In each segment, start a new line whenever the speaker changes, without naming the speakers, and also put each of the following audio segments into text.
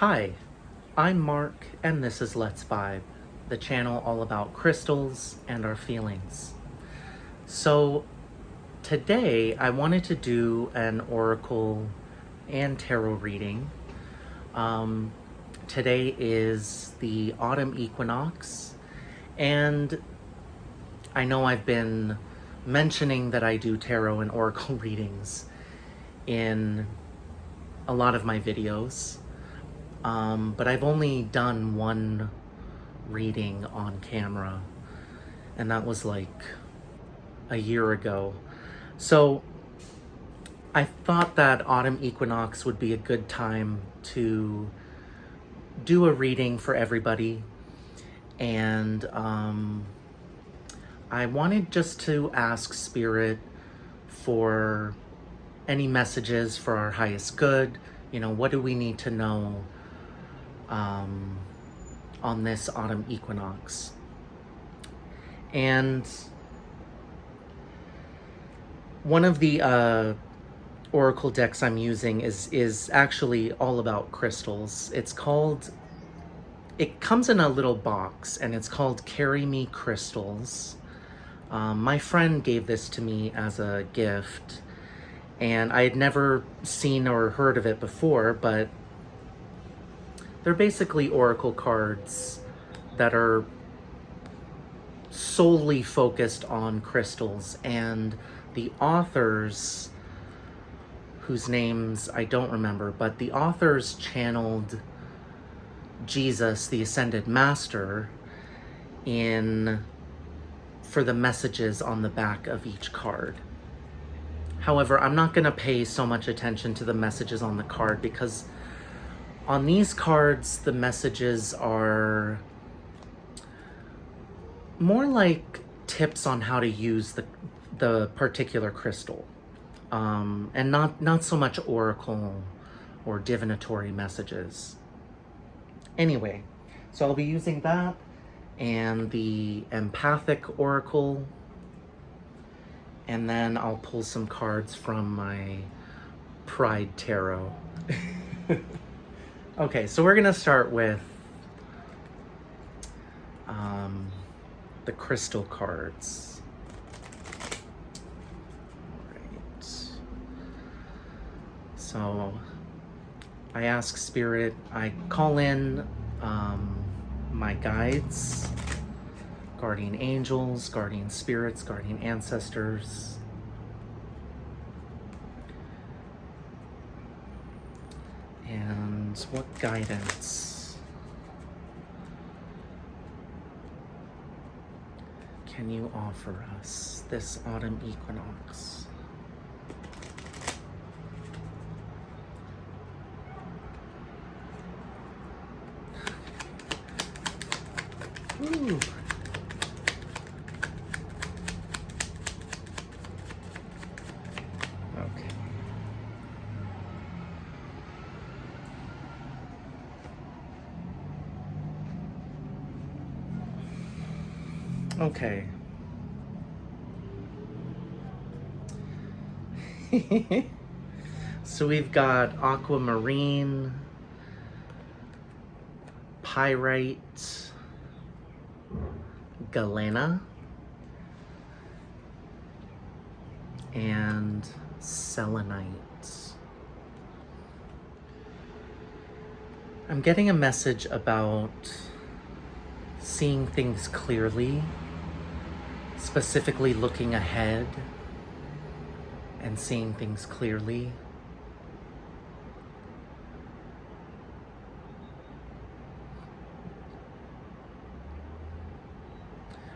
Hi, I'm Mark, and this is Let's Vibe, the channel all about crystals and our feelings. So, today I wanted to do an oracle and tarot reading. Um, Today is the autumn equinox, and I know I've been mentioning that I do tarot and oracle readings in a lot of my videos. But I've only done one reading on camera, and that was like a year ago. So I thought that autumn equinox would be a good time to do a reading for everybody. And I wanted just to ask Spirit for any messages for our highest good. What do we need to know on this autumn equinox? And one of the oracle decks I'm using is actually all about crystals. It comes in a little box, and it's called Carry Me Crystals. My friend gave this to me as a gift, and I had never seen or heard of it before, but they're basically oracle cards that are solely focused on crystals, and the authors, whose names I don't remember, but the authors channeled Jesus, the Ascended Master, for the messages on the back of each card. However, I'm not going to pay so much attention to the messages on the card, because on these cards, the messages are more like tips on how to use the particular crystal, and not so much oracle or divinatory messages. Anyway, so I'll be using that and the empathic oracle, and then I'll pull some cards from my Pride Tarot. Okay, so we're gonna start with the crystal cards. Right. So I ask Spirit, I call in my guides, guardian angels, guardian spirits, guardian ancestors. And what guidance can you offer us this autumn equinox? Ooh. Okay. Okay. So we've got aquamarine, pyrite, galena, and selenite. I'm getting a message about seeing things clearly, specifically looking ahead and seeing things clearly.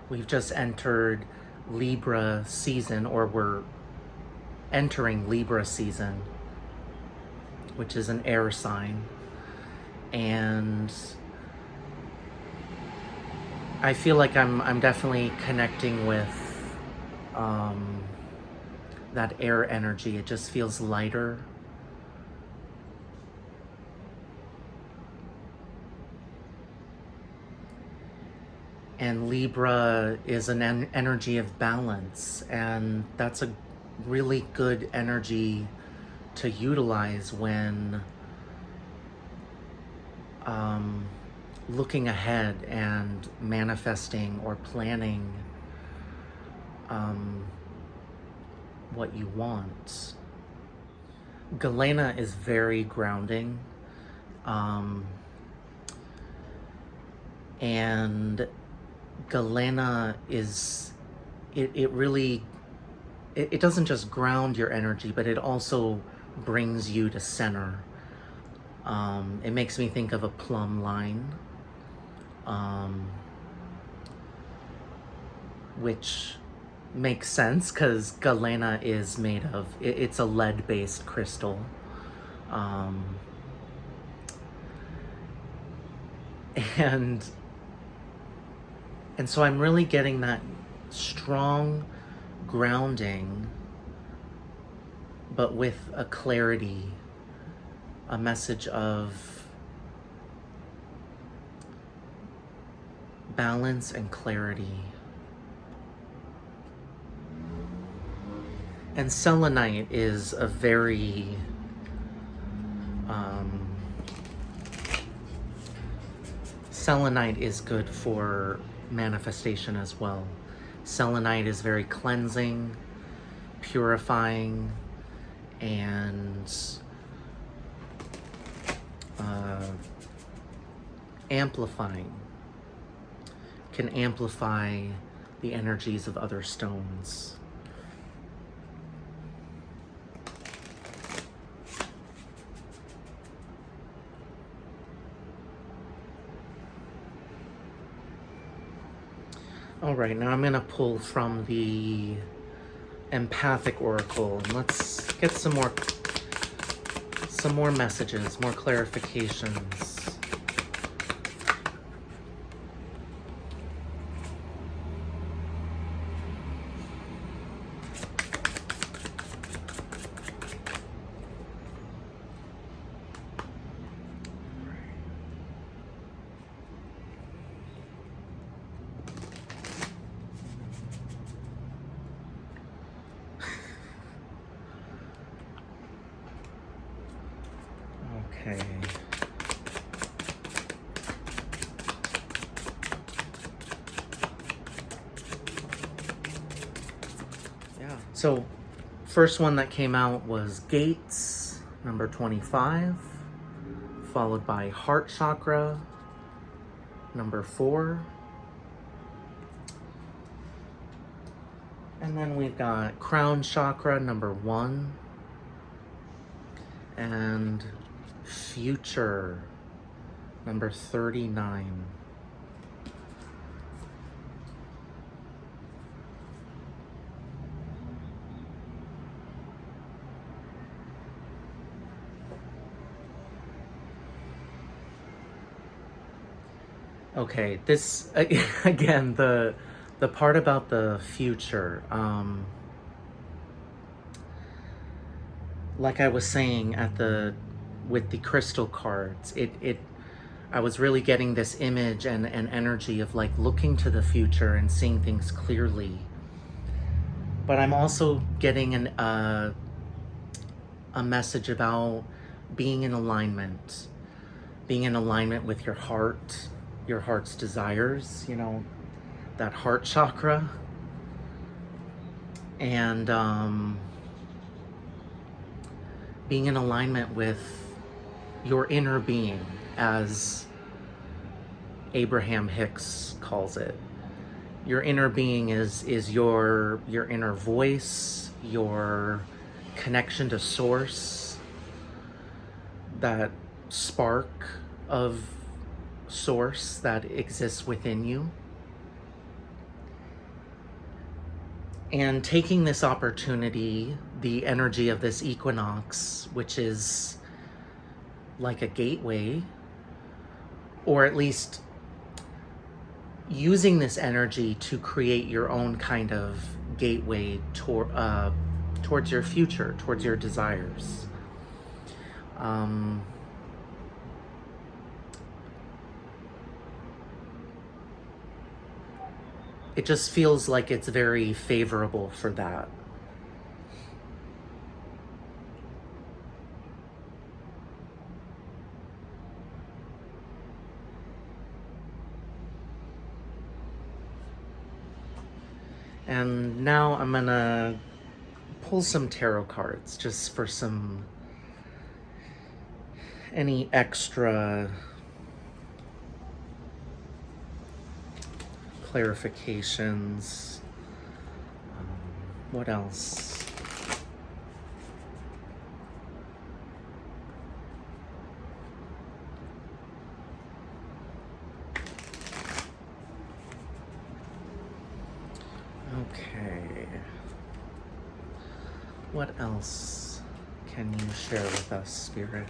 We've just entered Libra season, or we're entering Libra season, which is an air sign. And I feel like I'm definitely connecting with that air energy. It just feels lighter. And Libra is an energy of balance, and that's a really good energy to utilize when looking ahead and manifesting or planning what you want. Galena is very grounding. And Galena is, it really, it doesn't just ground your energy, but it also brings you to center. It makes me think of a plumb line, which makes sense because galena is made of, it's a lead-based crystal. And so I'm really getting that strong grounding, but with a clarity, a message of balance and clarity. And selenite is a very selenite is good for manifestation as well. Selenite is very cleansing, purifying, and amplifying. Can amplify the energies of other stones. All right, now I'm going to pull from the empathic oracle, and let's get some more messages, more clarifications. Okay. Yeah. So, first one that came out was Gates, number 25, followed by Heart Chakra, number 4. And then we've got Crown Chakra, number 1, and Future, number 39. Okay, this, again, the part about the future, like I was saying with the crystal cards, I was really getting this image and energy of like looking to the future and seeing things clearly. But I'm also getting a message about being in alignment with your heart, your heart's desires, that heart chakra. And being in alignment with your inner being, as Abraham Hicks calls it. Your inner being is your inner voice, your connection to source, that spark of source that exists within you. And taking this opportunity, the energy of this equinox, which is like a gateway, or at least using this energy to create your own kind of gateway towards your future, towards your desires. It just feels like it's very favorable for that. And now I'm gonna pull some tarot cards just for any extra clarifications. What else? Okay. What else can you share with us, Spirit,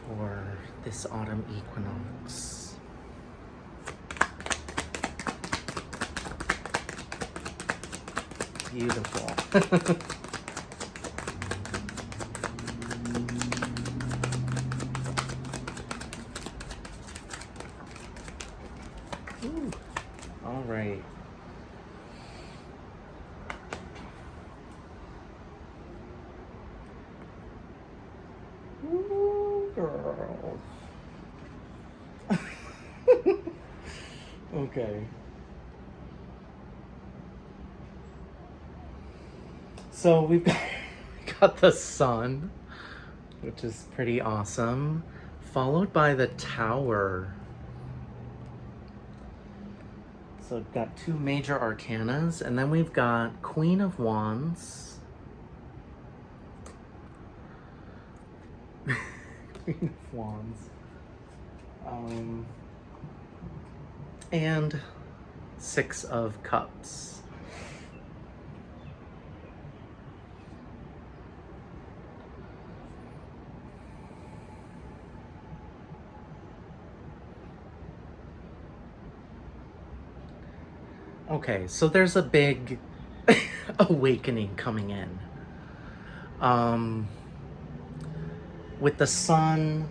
for this autumn equinox? Beautiful. Ooh. All right. Ooh, girl. Okay. So we've got the sun, which is pretty awesome, followed by the tower. So we've got two major arcanas, and then we've got Queen of Wands. Queen of Wands. And Six of Cups. Okay, so there's a big awakening coming in. With the sun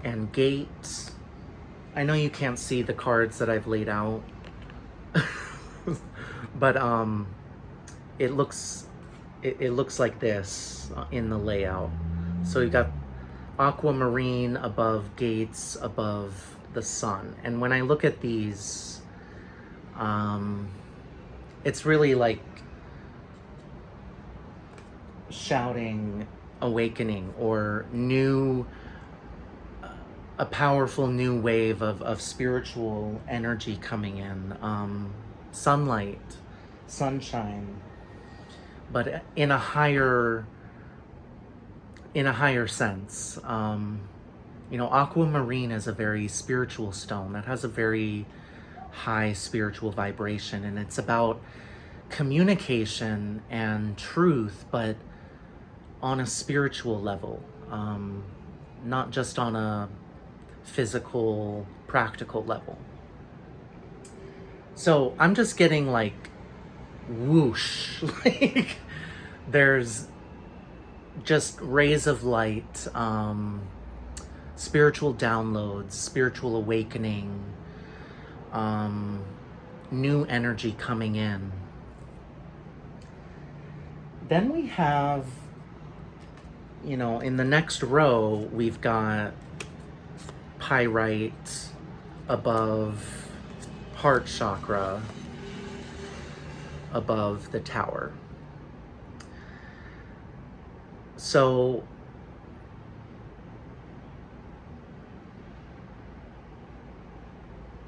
and gates. I know you can't see the cards that I've laid out, but it looks like this in the layout. So you got aquamarine above gates, above the sun. And when I look at these, it's really like shouting awakening or new, a powerful new wave of spiritual energy coming in. Sunlight, sunshine, but in a higher sense. Aquamarine is a very spiritual stone that has a very high spiritual vibration, and it's about communication and truth, but on a spiritual level, not just on a physical, practical level. So I'm just getting like whoosh, like there's just rays of light, spiritual downloads, spiritual awakening, new energy coming in. Then we have, in the next row, we've got pyrite above heart chakra, above the tower. So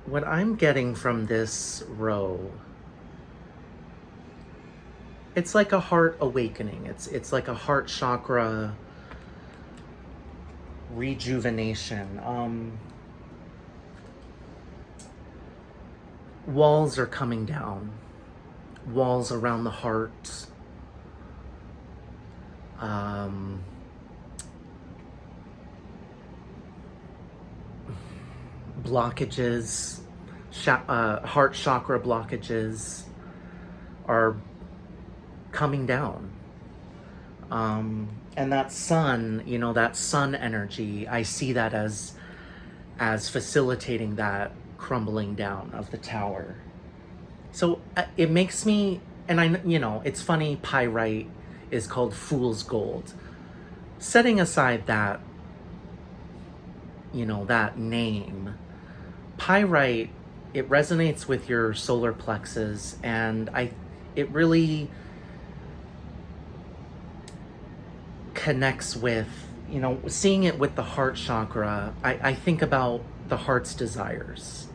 what I'm getting from this row, it's like a heart awakening. It's like a heart chakra rejuvenation. Walls are coming down. Walls around the heart. Blockages, heart chakra blockages are coming down. And that sun, that sun energy, I see that as facilitating that crumbling down of the tower. So it makes me, and it's funny, pyrite is called fool's gold. Setting aside that, that name, pyrite it resonates with your solar plexus, and it really connects with, seeing it with the heart chakra. I think about the heart's desires.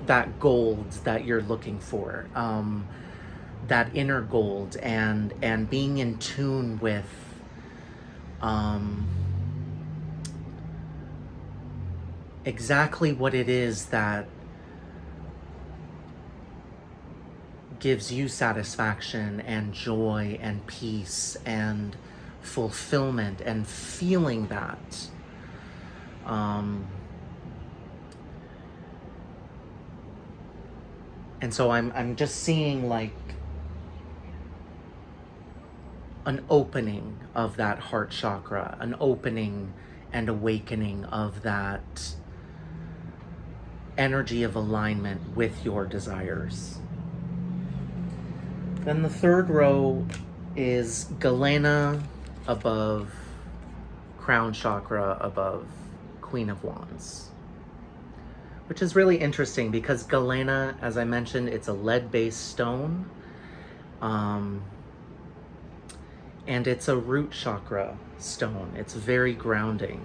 That gold that you're looking for, that inner gold, and being in tune with exactly what it is that gives you satisfaction and joy and peace and fulfillment, and feeling that. And so I'm just seeing like an opening of that heart chakra, an opening and awakening of that energy of alignment with your desires. Then the third row is Galena above crown chakra, above Queen of Wands, which is really interesting because Galena, as I mentioned, it's a lead-based stone, and it's a root chakra stone. It's very grounding.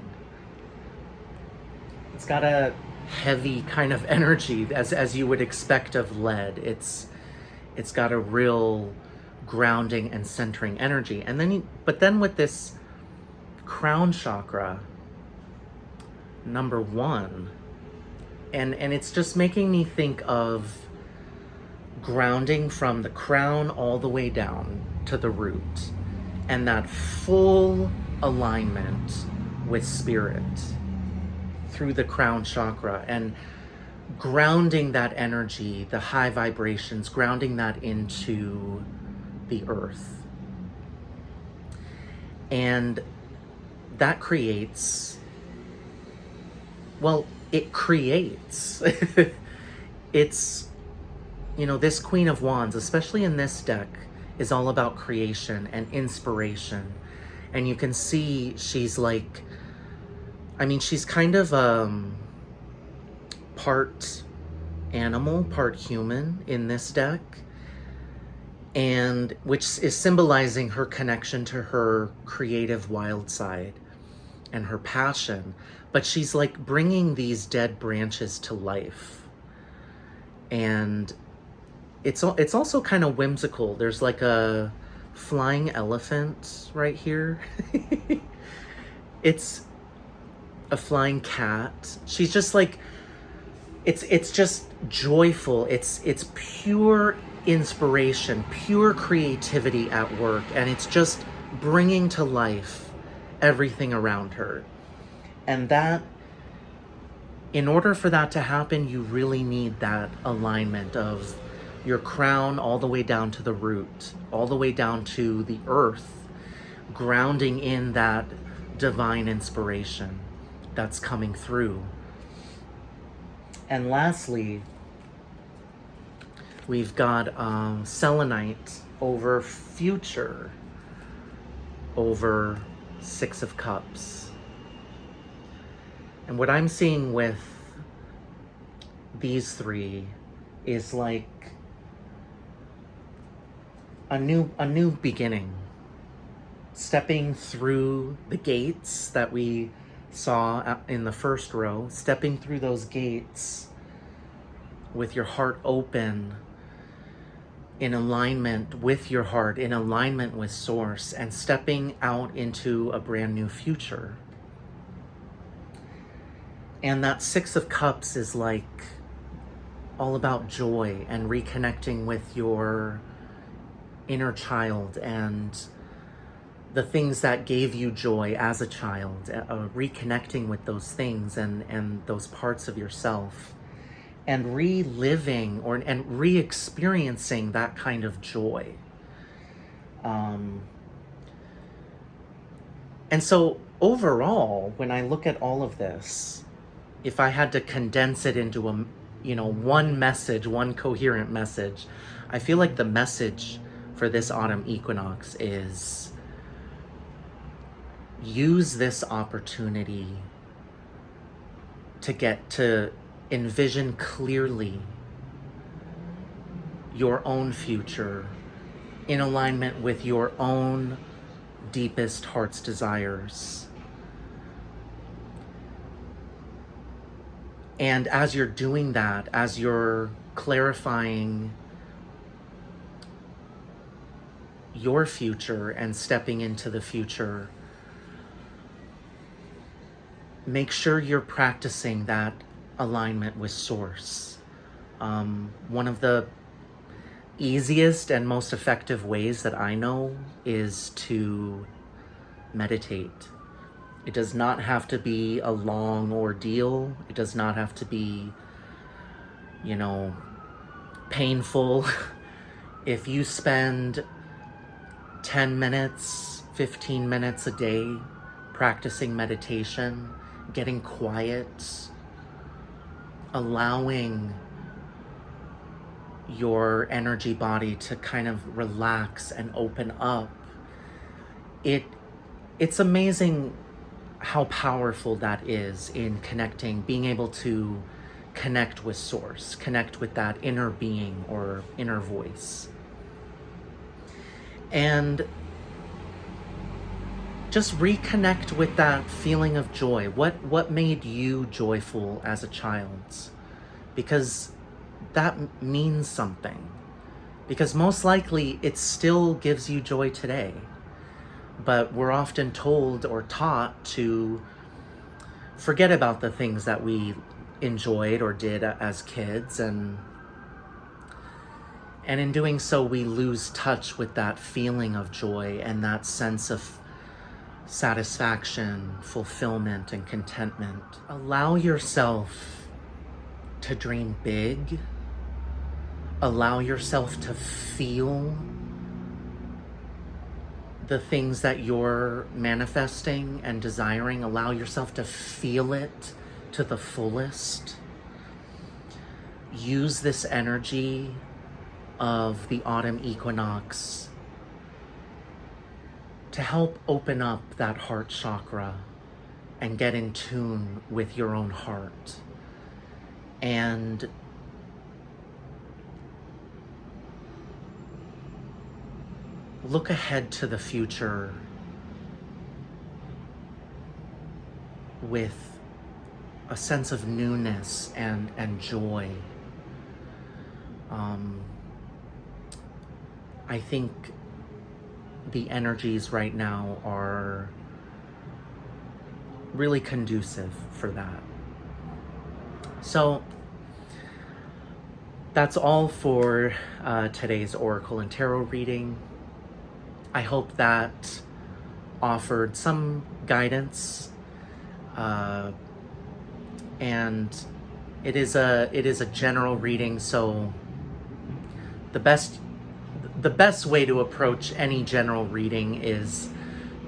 It's got a heavy kind of energy, as you would expect of lead. It's got a real grounding and centering energy. And then, but then with this crown chakra, number 1, and it's just making me think of grounding from the crown all the way down to the root, and that full alignment with spirit through the crown chakra, and grounding that energy, the high vibrations, grounding that into the earth. And that creates, well, it creates, it's, this Queen of Wands, especially in this deck, is all about creation and inspiration. And you can see she's like, she's kind of part animal, part human in this deck, and which is symbolizing her connection to her creative wild side and her passion. But she's like bringing these dead branches to life, and it's also kind of whimsical. There's like a flying elephant right here. It's a flying cat. She's just like, it's just joyful. It's pure inspiration, pure creativity at work, and it's just bringing to life everything around her. And that, in order for that to happen, you really need that alignment of your crown all the way down to the root, all the way down to the earth, grounding in that divine inspiration that's coming through. And lastly, we've got selenite over future, over 6 of Cups. And what I'm seeing with these 3 is like a new beginning, stepping through the gates that we saw in the first row, stepping through those gates with your heart open, in alignment with your heart, in alignment with Source, and stepping out into a brand new future. And that 6 of Cups is like all about joy and reconnecting with your inner child and the things that gave you joy as a child, reconnecting with those things and those parts of yourself, and reliving and re-experiencing that kind of joy. And so overall, when I look at all of this, if I had to condense it into one message, one coherent message, I feel like the message for this autumn equinox is use this opportunity to get to envision clearly your own future in alignment with your own deepest heart's desires. And as you're doing that, as you're clarifying your future and stepping into the future, make sure you're practicing that alignment with Source. One of the easiest and most effective ways that I know is to meditate. It does not have to be a long ordeal. It does not have to be, painful. If you spend 10 minutes, 15 minutes a day practicing meditation, getting quiet, allowing your energy body to kind of relax and open up, it's amazing how powerful that is in connecting, being able to connect with Source, connect with that inner being or inner voice. And just reconnect with that feeling of joy. What made you joyful as a child? Because that means something. Because most likely it still gives you joy today. But we're often told or taught to forget about the things that we enjoyed or did as kids, and in doing so we lose touch with that feeling of joy and that sense of satisfaction, fulfillment, and contentment. Allow yourself to dream big. Allow yourself to feel the things that you're manifesting and desiring. Allow yourself to feel it to the fullest. Use this energy of the autumn equinox to help open up that heart chakra and get in tune with your own heart. And look ahead to the future with a sense of newness and joy. I think the energies right now are really conducive for that. So that's all for today's Oracle and Tarot reading. I hope that offered some guidance, and it is a general reading, so the best way to approach any general reading is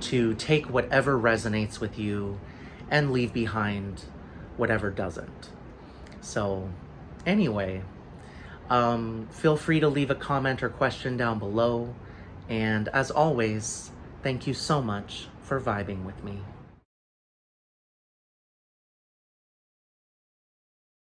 to take whatever resonates with you and leave behind whatever doesn't. So anyway, feel free to leave a comment or question down below. And as always, thank you so much for vibing with me.